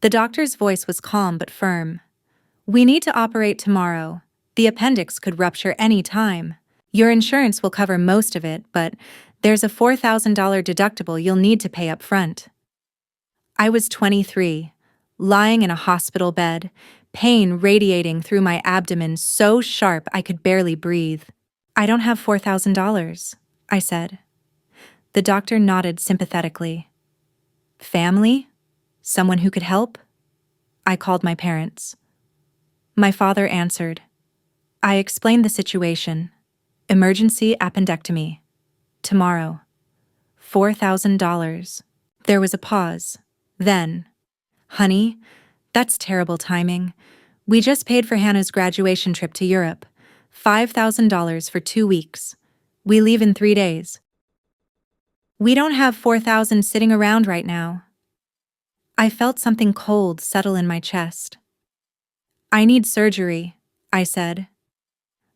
The doctor's voice was calm but firm. "We need to operate tomorrow. The appendix could rupture any time. Your insurance will cover most of it, but there's a $4,000 deductible you'll need to pay up front." I was 23, lying in a hospital bed, pain radiating through my abdomen so sharp I could barely breathe. "I don't have $4,000, I said. The doctor nodded sympathetically. "Family? Someone who could help?" I called my parents. My father answered. I explained the situation. Emergency appendectomy. Tomorrow. $4,000. There was a pause. Then, "Honey, that's terrible timing. We just paid for Hannah's graduation trip to Europe. $5,000 for 2 weeks. We leave in 3 days. We don't have 4,000 sitting around right now." I felt something cold settle in my chest. "I need surgery," I said.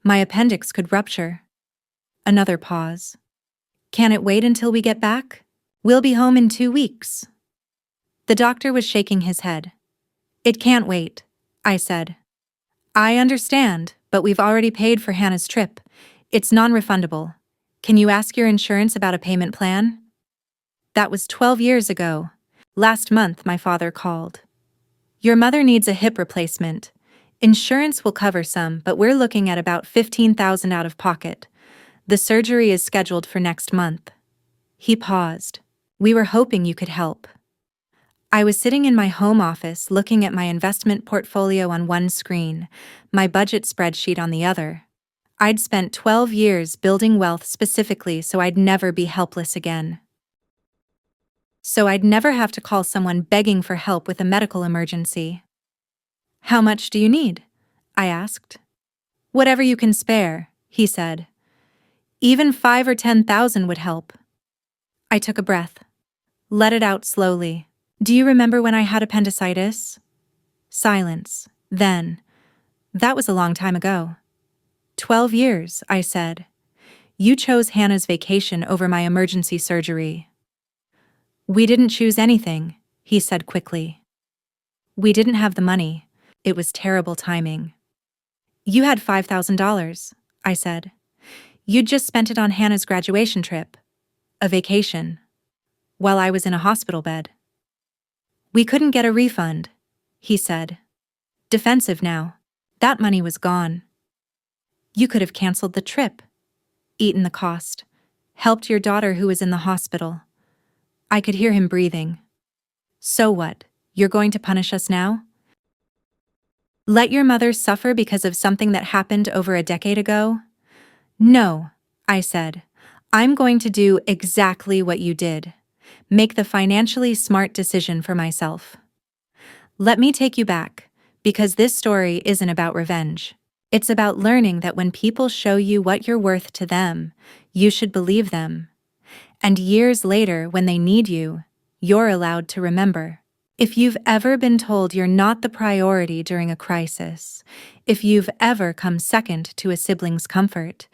"My appendix could rupture." Another pause. "Can it wait until we get back? We'll be home in 2 weeks." The doctor was shaking his head. "It can't wait," I said. "I understand, but we've already paid for Hannah's trip. It's non-refundable. Can you ask your insurance about a payment plan?" That was 12 years ago. Last month, my father called. "Your mother needs a hip replacement. Insurance will cover some, but we're looking at about $15,000 out of pocket. The surgery is scheduled for next month." He paused. "We were hoping you could help." I was sitting in my home office looking at my investment portfolio on one screen, my budget spreadsheet on the other. I'd spent 12 years building wealth specifically so I'd never be helpless again. So I'd never have to call someone begging for help with a medical emergency. "How much do you need?" I asked. "Whatever you can spare," he said. "Even 5 or 10,000 would help." I took a breath. Let it out slowly. "Do you remember when I had appendicitis?" Silence. Then, "That was a long time ago." 12 years, I said. "You chose Hannah's vacation over my emergency surgery." "We didn't choose anything," he said quickly. "We didn't have the money. It was terrible timing." "You had $5,000, I said. "You'd just spent it on Hannah's graduation trip. A vacation. While I was in a hospital bed." "We couldn't get a refund," he said. Defensive now. That money was gone. "You could have canceled the trip, eaten the cost, helped your daughter who was in the hospital." I could hear him breathing. "So what? You're going to punish us now? Let your mother suffer because of something that happened over a decade ago?" "No," I said. "I'm going to do exactly what you did. Make the financially smart decision for myself." Let me take you back, because this story isn't about revenge. It's about learning that when people show you what you're worth to them, you should believe them. And years later, when they need you, you're allowed to remember. If you've ever been told you're not the priority during a crisis, if you've ever come second to a sibling's comfort,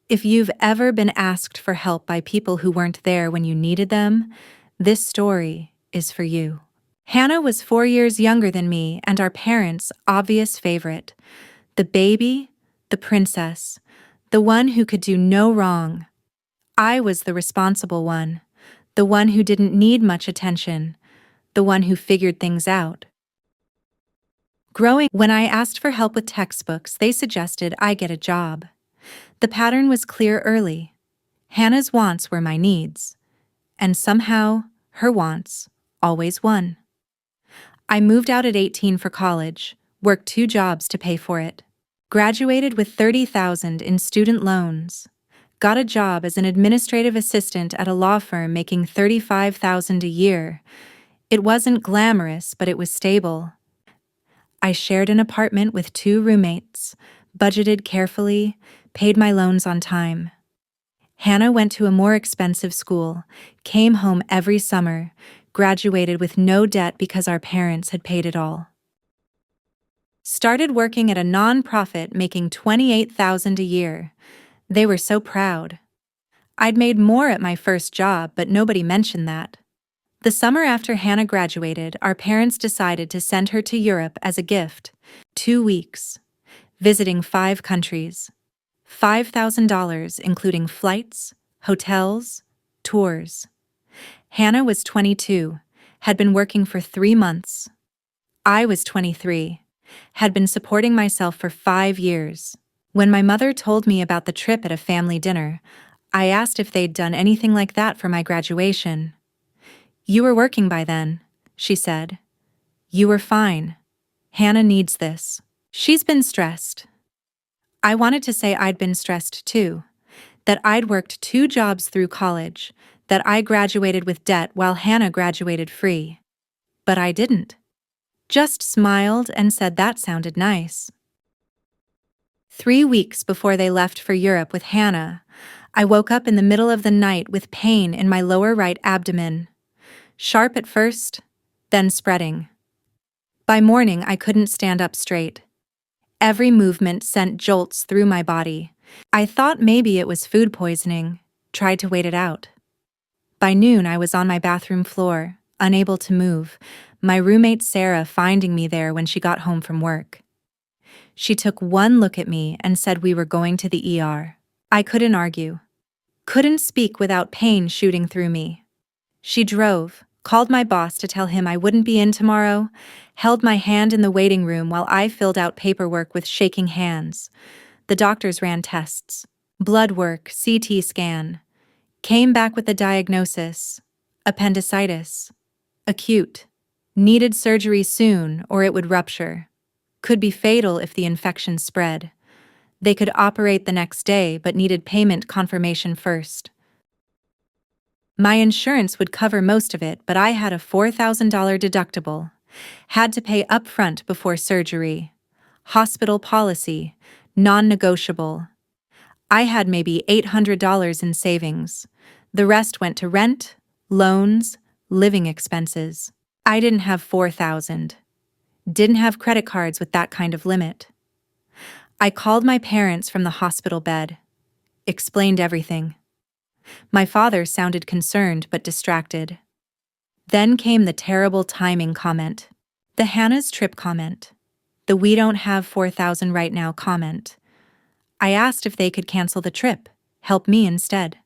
if you've ever been asked for help by people who weren't there when you needed them, this story is for you. Hannah was 4 years younger than me and our parents' obvious favorite. The baby, the princess, the one who could do no wrong. I was the responsible one, the one who didn't need much attention, the one who figured things out. When I asked for help with textbooks, they suggested I get a job. The pattern was clear early. Hannah's wants were my needs, and somehow her wants always won. I moved out at 18 for college, worked 2 jobs to pay for it, graduated with $30,000 in student loans, got a job as an administrative assistant at a law firm making $35,000 a year. It wasn't glamorous, but it was stable. I shared an apartment with 2 roommates, budgeted carefully, paid my loans on time. Hannah went to a more expensive school, came home every summer, graduated with no debt because our parents had paid it all. Started working at a non-profit making $28,000 a year. They were so proud. I'd made more at my first job, but nobody mentioned that. The summer after Hannah graduated, our parents decided to send her to Europe as a gift. 2 weeks. Visiting 5 countries. $5,000, including flights, hotels, tours. Hannah was 22, had been working for 3 months. I was 23, had been supporting myself for 5 years. When my mother told me about the trip at a family dinner, I asked if they'd done anything like that for my graduation. "You were working by then," she said. "You were fine. Hannah needs this. She's been stressed." I wanted to say I'd been stressed too, that I'd worked 2 jobs through college, that I graduated with debt while Hannah graduated free. But I didn't. Just smiled and said that sounded nice. 3 weeks before they left for Europe with Hannah, I woke up in the middle of the night with pain in my lower right abdomen. Sharp at first, then spreading. By morning, I couldn't stand up straight. Every movement sent jolts through my body. I thought maybe it was food poisoning, tried to wait it out. By noon, I was on my bathroom floor, unable to move, my roommate Sarah finding me there when she got home from work. She took one look at me and said we were going to the ER. I couldn't argue. Couldn't speak without pain shooting through me. She drove, called my boss to tell him I wouldn't be in tomorrow, held my hand in the waiting room while I filled out paperwork with shaking hands. The doctors ran tests. Blood work, CT scan. Came back with the diagnosis: appendicitis. Acute. Needed surgery soon or it would rupture. Could be fatal if the infection spread. They could operate the next day but needed payment confirmation first. My insurance would cover most of it, but I had a $4,000 deductible. Had to pay upfront before surgery. Hospital policy, non-negotiable. I had maybe $800 in savings. The rest went to rent, loans, living expenses. I didn't have $4,000. Didn't have credit cards with that kind of limit. I called my parents from the hospital bed. Explained everything. My father sounded concerned but distracted. Then came the terrible timing comment. The Hannah's trip comment. The "we don't have $4,000 right now" comment. I asked if they could cancel the trip, help me instead.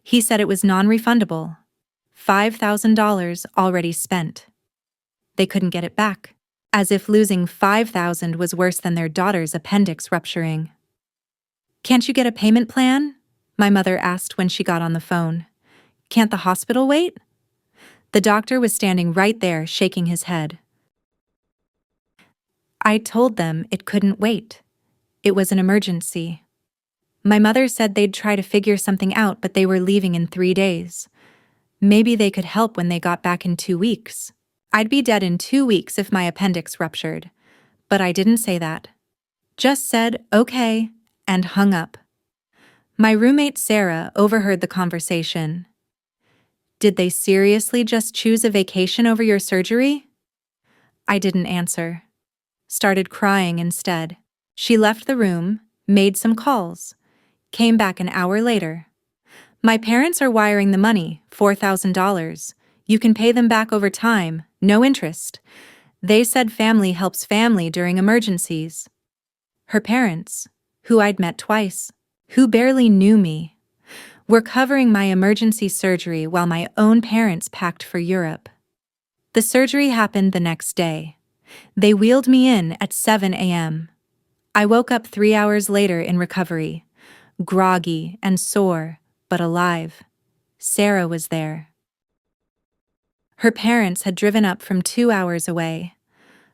He said it was non-refundable. $5,000 already spent. They couldn't get it back, as if losing $5,000 was worse than their daughter's appendix rupturing. "Can't you get a payment plan?" my mother asked when she got on the phone. "Can't the hospital wait?" The doctor was standing right there, shaking his head. I told them it couldn't wait. It was an emergency. My mother said they'd try to figure something out, but they were leaving in 3 days. Maybe they could help when they got back in 2 weeks. I'd be dead in 2 weeks if my appendix ruptured. But I didn't say that. Just said, "Okay," and hung up. My roommate Sarah overheard the conversation. "Did they seriously just choose a vacation over your surgery?" I didn't answer. Started crying instead. She left the room, made some calls. Came back an hour later. "My parents are wiring the money, $4,000. You can pay them back over time, no interest. They said family helps family during emergencies." Her parents, who I'd met twice, who barely knew me, were covering my emergency surgery while my own parents packed for Europe. The surgery happened the next day. They wheeled me in at 7 a.m. I woke up 3 hours later in recovery, groggy and sore, but alive. Sarah was there. Her parents had driven up from 2 hours away.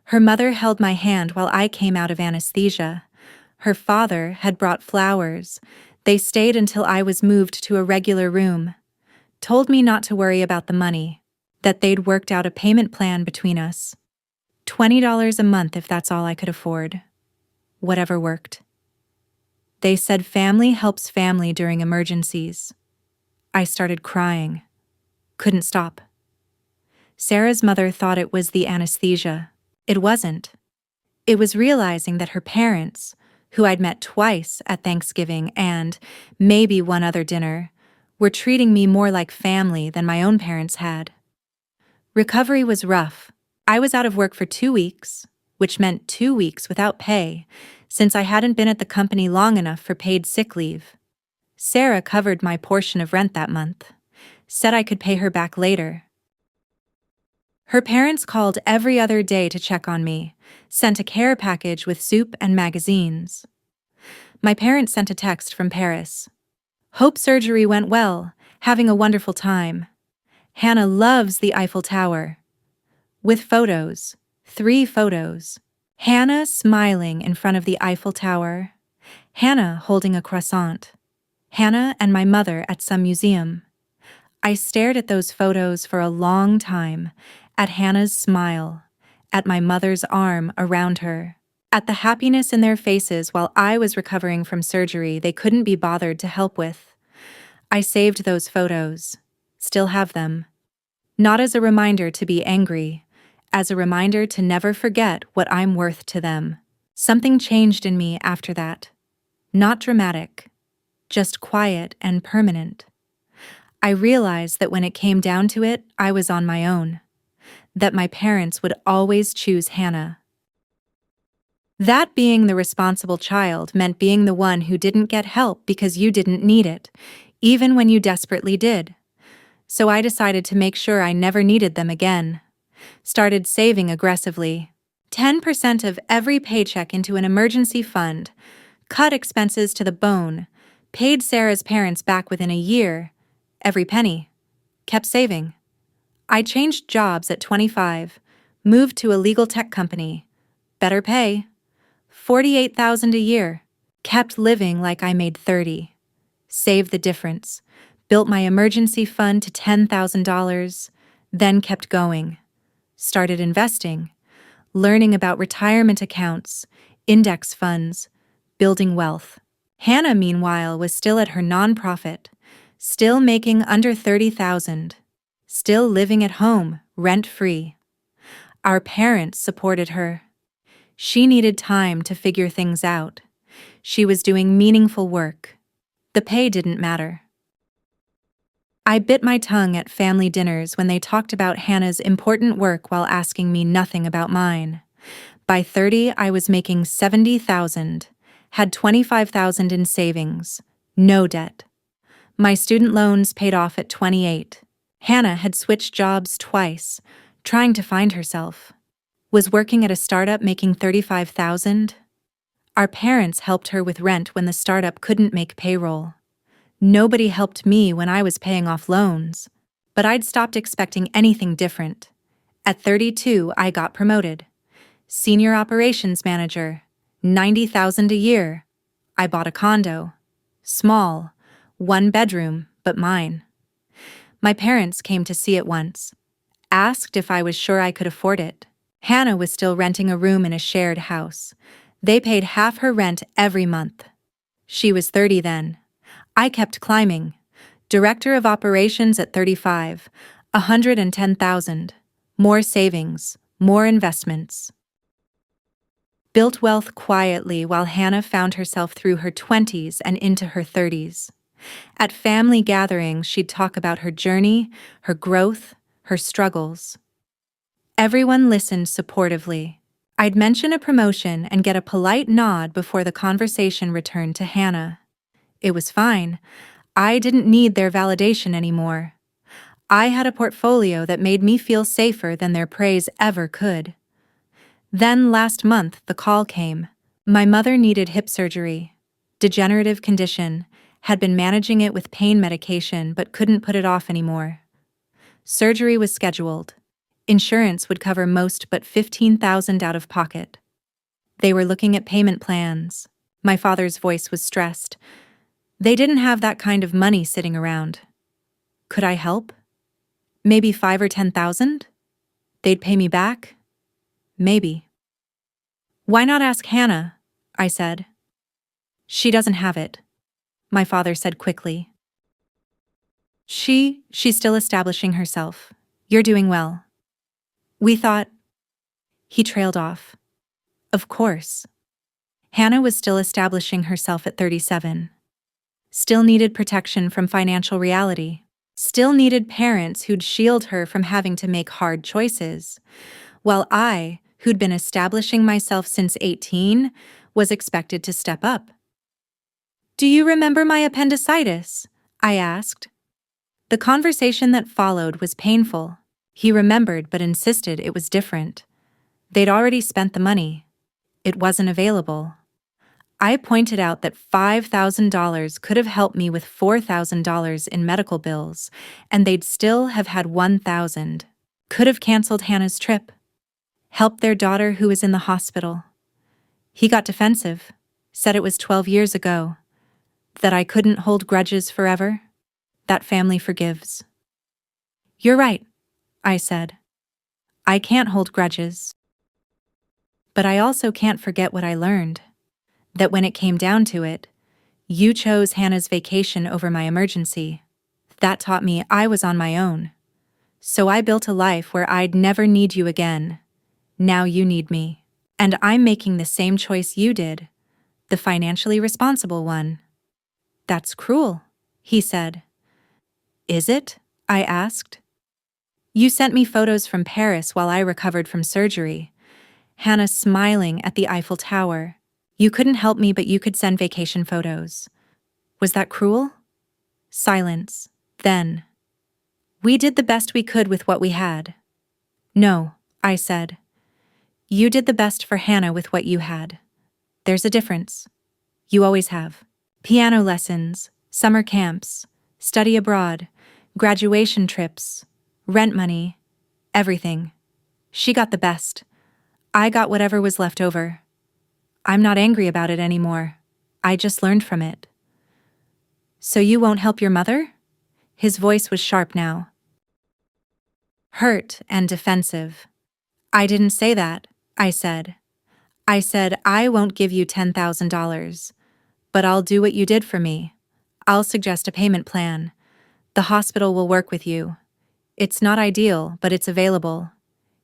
Her mother held my hand while I came out of anesthesia. Her father had brought flowers. They stayed until I was moved to a regular room. Told me not to worry about the money, that they'd worked out a payment plan between us. $20 a month if that's all I could afford. Whatever worked. They said family helps family during emergencies. I started crying. Couldn't stop. Sarah's mother thought it was the anesthesia. It wasn't. It was realizing that her parents, who I'd met twice at Thanksgiving and maybe one other dinner, were treating me more like family than my own parents had. Recovery was rough. I was out of work for 2 weeks, which meant 2 weeks without pay, since I hadn't been at the company long enough for paid sick leave. Sarah covered my portion of rent that month, said I could pay her back later. Her parents called every other day to check on me, sent a care package with soup and magazines. My parents sent a text from Paris. Hope surgery went well, having a wonderful time. Hannah loves the Eiffel Tower. With photos, 3 photos. Hannah smiling in front of the Eiffel Tower. Hannah holding a croissant. Hannah and my mother at some museum. I stared at those photos for a long time, at Hannah's smile, at my mother's arm around her, at the happiness in their faces while I was recovering from surgery they couldn't be bothered to help with. I saved those photos, still have them. Not as a reminder to be angry, as a reminder to never forget what I'm worth to them. Something changed in me after that. Not dramatic, just quiet and permanent. I realized that when it came down to it, I was on my own. That my parents would always choose Hannah. That being the responsible child meant being the one who didn't get help because you didn't need it, even when you desperately did. So I decided to make sure I never needed them again. Started saving aggressively. 10% of every paycheck into an emergency fund. Cut expenses to the bone. Paid Sarah's parents back within a year. Every penny. Kept saving. I changed jobs at 25, moved to a legal tech company. Better pay. $48,000 a year. Kept living like I made 30. Saved the difference. Built my emergency fund to $10,000. Then kept going. Started investing. Learning about retirement accounts, index funds, building wealth. Hannah, meanwhile, was still at her nonprofit. Still making under $30,000. Still living at home, rent-free. Our parents supported her. She needed time to figure things out. She was doing meaningful work. The pay didn't matter. I bit my tongue at family dinners when they talked about Hannah's important work while asking me nothing about mine. By 30, I was making $70,000, had $25,000 in savings, no debt. My student loans paid off at 28. Hannah had switched jobs twice, trying to find herself. Was working at a startup making $35,000. Our parents helped her with rent when the startup couldn't make payroll. Nobody helped me when I was paying off loans. But I'd stopped expecting anything different. At 32, I got promoted. Senior operations manager, $90,000 a year. I bought a condo. Small, 1 bedroom, but mine. My parents came to see it once. Asked if I was sure I could afford it. Hannah was still renting a room in a shared house. They paid half her rent every month. She was 30 then. I kept climbing. Director of operations at 35, $110,000. More savings, more investments. Built wealth quietly while Hannah found herself through her 20s and into her 30s. At family gatherings, she'd talk about her journey, her growth, her struggles. Everyone listened supportively. I'd mention a promotion and get a polite nod before the conversation returned to Hannah. It was fine. I didn't need their validation anymore. I had a portfolio that made me feel safer than their praise ever could. Then last month, the call came. My mother needed hip surgery. Degenerative condition. Had been managing it with pain medication but couldn't put it off anymore. Surgery was scheduled. Insurance would cover most but $15,000 out of pocket. They were looking at payment plans. My father's voice was stressed. They didn't have that kind of money sitting around. Could I help? Maybe $5,000 or $10,000? They'd pay me back? Maybe. Why not ask Hannah? I said. She doesn't have it, my father said quickly. She's still establishing herself. You're doing well. We thought. He trailed off. Of course. Hannah was still establishing herself at 37. Still needed protection from financial reality. still needed parents who'd shield her from having to make hard choices, while I, who'd been establishing myself since 18, was expected to step up. "Do you remember my appendicitis?" I asked. The conversation that followed was painful. He remembered but insisted it was different. They'd already spent the money. It wasn't available. I pointed out that $5,000 could have helped me with $4,000 in medical bills, and they'd still have had $1,000. Could have canceled Hannah's trip. Helped their daughter who was in the hospital. He got defensive, said it was 12 years ago, that I couldn't hold grudges forever. That family forgives. "You're right," I said. "I can't hold grudges. But I also can't forget what I learned. That when it came down to it, you chose Hannah's vacation over my emergency. That taught me I was on my own. So I built a life where I'd never need you again. Now you need me. And I'm making the same choice you did, the financially responsible one." "That's cruel," he said. "Is it?" I asked. "You sent me photos from Paris while I recovered from surgery. Hannah smiling at the Eiffel Tower. You couldn't help me, but you could send vacation photos. Was that cruel?" Silence. Then, "We did the best we could with what we had." "No," I said. "You did the best for Hannah with what you had. There's a difference. You always have. Piano lessons, summer camps, study abroad, graduation trips, rent money, everything. She got the best. I got whatever was left over. I'm not angry about it anymore. I just learned from it." "So you won't help your mother?" His voice was sharp now. Hurt and defensive. "I didn't say that," I said. "I said I won't give you $10,000. But I'll do what you did for me. I'll suggest a payment plan. The hospital will work with you. It's not ideal, but it's available.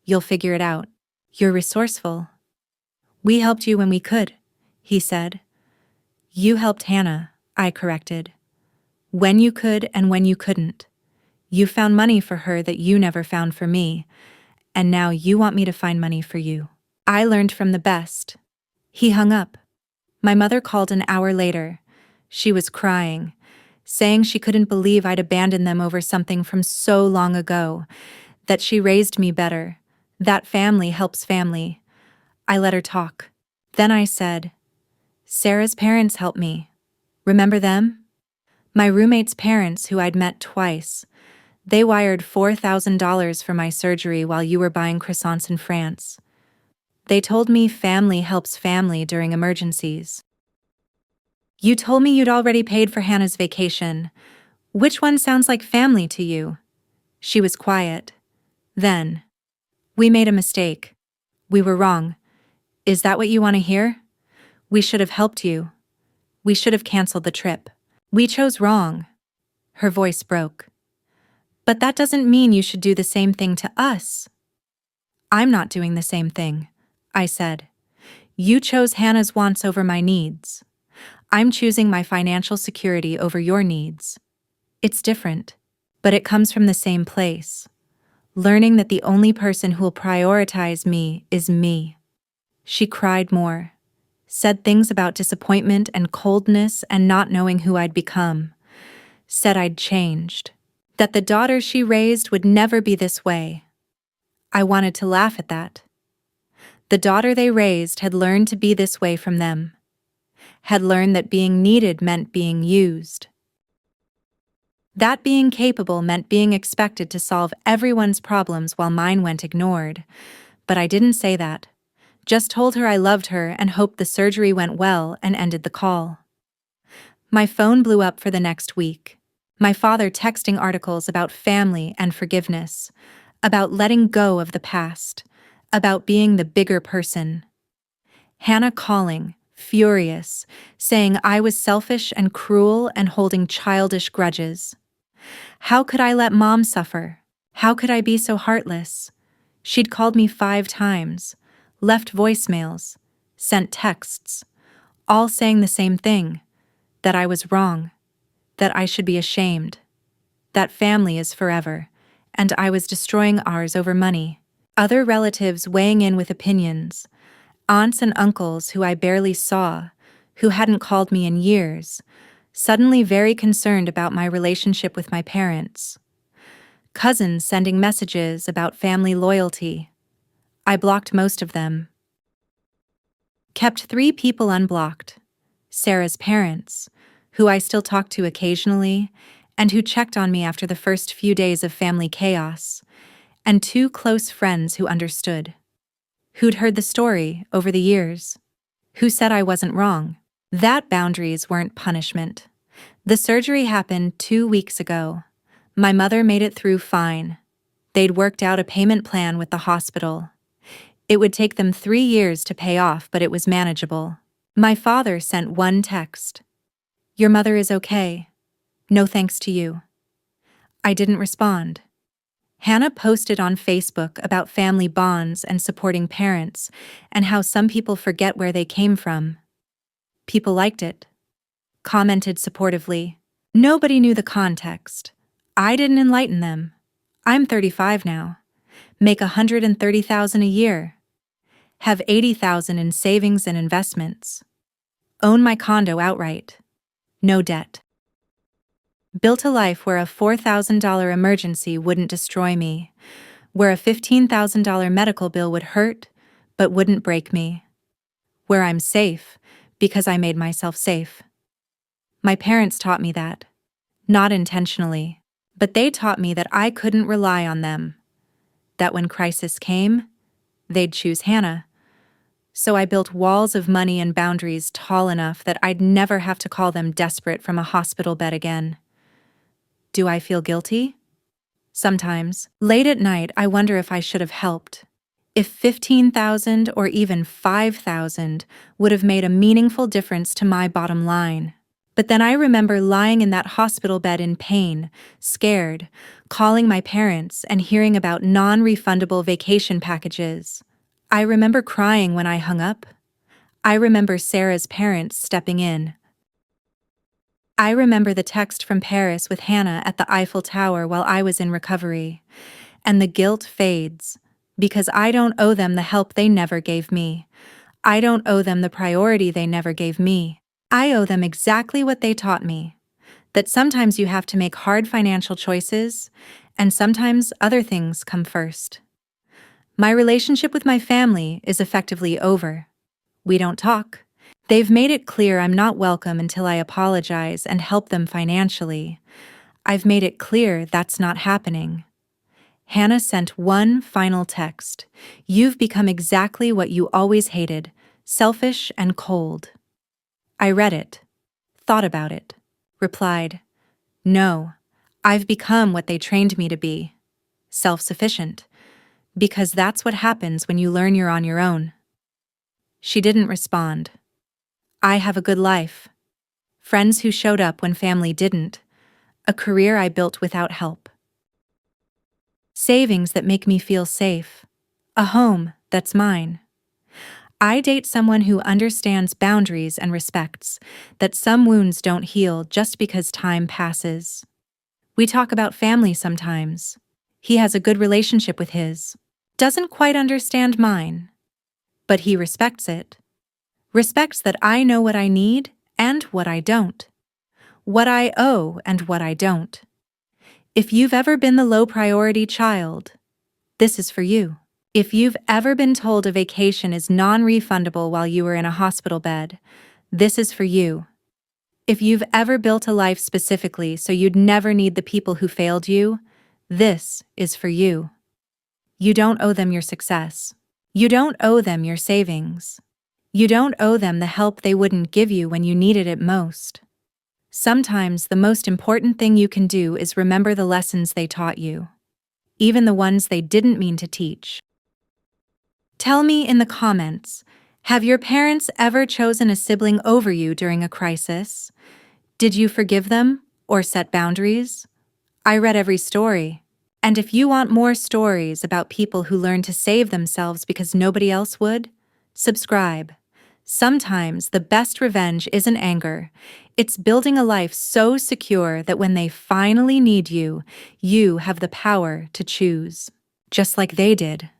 You'll figure it out. You're resourceful." "We helped you when we could," he said. "You helped Hannah," I corrected. "When you could and when you couldn't. You found money for her that you never found for me, and now you want me to find money for you. I learned from the best." He hung up. My mother called an hour later. She was crying, saying she couldn't believe I'd abandoned them over something from so long ago, that she raised me better, that family helps family. I let her talk. Then I said, "Sarah's parents helped me. Remember them? My roommate's parents, who I'd met twice. They wired $4,000 for my surgery while you were buying croissants in France. They told me family helps family during emergencies. You told me you'd already paid for Hannah's vacation. Which one sounds like family to you?" She was quiet. Then, "We made a mistake. We were wrong. Is that what you want to hear? We should have helped you. We should have canceled the trip. We chose wrong." Her voice broke. "But that doesn't mean you should do the same thing to us." "I'm not doing the same thing," I said. "You chose Hannah's wants over my needs. I'm choosing my financial security over your needs. It's different, but it comes from the same place. Learning that the only person who will prioritize me is me." She cried more, said things about disappointment and coldness and not knowing who I'd become, said I'd changed, that the daughter she raised would never be this way. I wanted to laugh at that. The daughter they raised had learned to be this way from them, had learned that being needed meant being used. That being capable meant being expected to solve everyone's problems while mine went ignored. But I didn't say that. Just told her I loved her and hoped the surgery went well and ended the call. My phone blew up for the next week. My father texting articles about family and forgiveness, about letting go of the past, about being the bigger person. Hannah calling, furious, saying I was selfish and cruel and holding childish grudges. How could I let Mom suffer? How could I be so heartless? She'd called me 5 times, left voicemails, sent texts, all saying the same thing, that I was wrong, that I should be ashamed. that family is forever, and I was destroying ours over money. Other relatives weighing in with opinions, aunts and uncles who I barely saw, who hadn't called me in years, suddenly very concerned about my relationship with my parents. Cousins sending messages about family loyalty. I blocked most of them. Kept 3 people unblocked: Sarah's parents, who I still talk to occasionally, and who checked on me after the first few days of family chaos, and 2 close friends who understood, who'd heard the story over the years, who said I wasn't wrong, that boundaries weren't punishment. The surgery happened 2 weeks ago. My mother made it through fine. They'd worked out a payment plan with the hospital. It would take them 3 years to pay off, but it was manageable. My father sent one text: "Your mother is okay. No thanks to you." I didn't respond. Hannah posted on Facebook about family bonds and supporting parents, and how some people forget where they came from. People liked it, commented supportively. Nobody knew the context. I didn't enlighten them. I'm 35 now, make $130,000 a year, have $80,000 in savings and investments, own my condo outright, no debt. Built a life where a $4,000 emergency wouldn't destroy me, where a $15,000 medical bill would hurt but wouldn't break me, where I'm safe because I made myself safe. My parents taught me that, not intentionally, but they taught me that I couldn't rely on them, that when crisis came, they'd choose Hannah. So I built walls of money and boundaries tall enough that I'd never have to call them desperate from a hospital bed again. Do I feel guilty? Sometimes. Late at night, I wonder if I should have helped. If 15,000 or even 5,000 would have made a meaningful difference to my bottom line. But then I remember lying in that hospital bed in pain, scared, calling my parents and hearing about non-refundable vacation packages. I remember crying when I hung up. I remember Sarah's parents stepping in. I remember the text from Paris with Hannah at the Eiffel Tower while I was in recovery. And the guilt fades, because I don't owe them the help they never gave me. I don't owe them the priority they never gave me. I owe them exactly what they taught me: that sometimes you have to make hard financial choices, and sometimes other things come first. My relationship with my family is effectively over. We don't talk. They've made it clear I'm not welcome until I apologize and help them financially. I've made it clear that's not happening. Hannah sent one final text: "You've become exactly what you always hated, selfish and cold." I read it, thought about it, replied, "No, I've become what they trained me to be, self-sufficient, because that's what happens when you learn you're on your own." She didn't respond. I have a good life, friends who showed up when family didn't, a career I built without help, savings that make me feel safe, a home that's mine. I date someone who understands boundaries and respects that some wounds don't heal just because time passes. We talk about family sometimes. He has a good relationship with his, doesn't quite understand mine, but he respects it. Respects that I know what I need and what I don't, what I owe and what I don't. If you've ever been the low-priority child, this is for you. If you've ever been told a vacation is non-refundable while you were in a hospital bed, this is for you. If you've ever built a life specifically so you'd never need the people who failed you, this is for you. You don't owe them your success. You don't owe them your savings. You don't owe them the help they wouldn't give you when you needed it most. Sometimes the most important thing you can do is remember the lessons they taught you, even the ones they didn't mean to teach. Tell me in the comments, have your parents ever chosen a sibling over you during a crisis? Did you forgive them or set boundaries? I read every story. And if you want more stories about people who learn to save themselves because nobody else would, subscribe. Sometimes the best revenge isn't anger. It's building a life so secure that when they finally need you, you have the power to choose. Just like they did.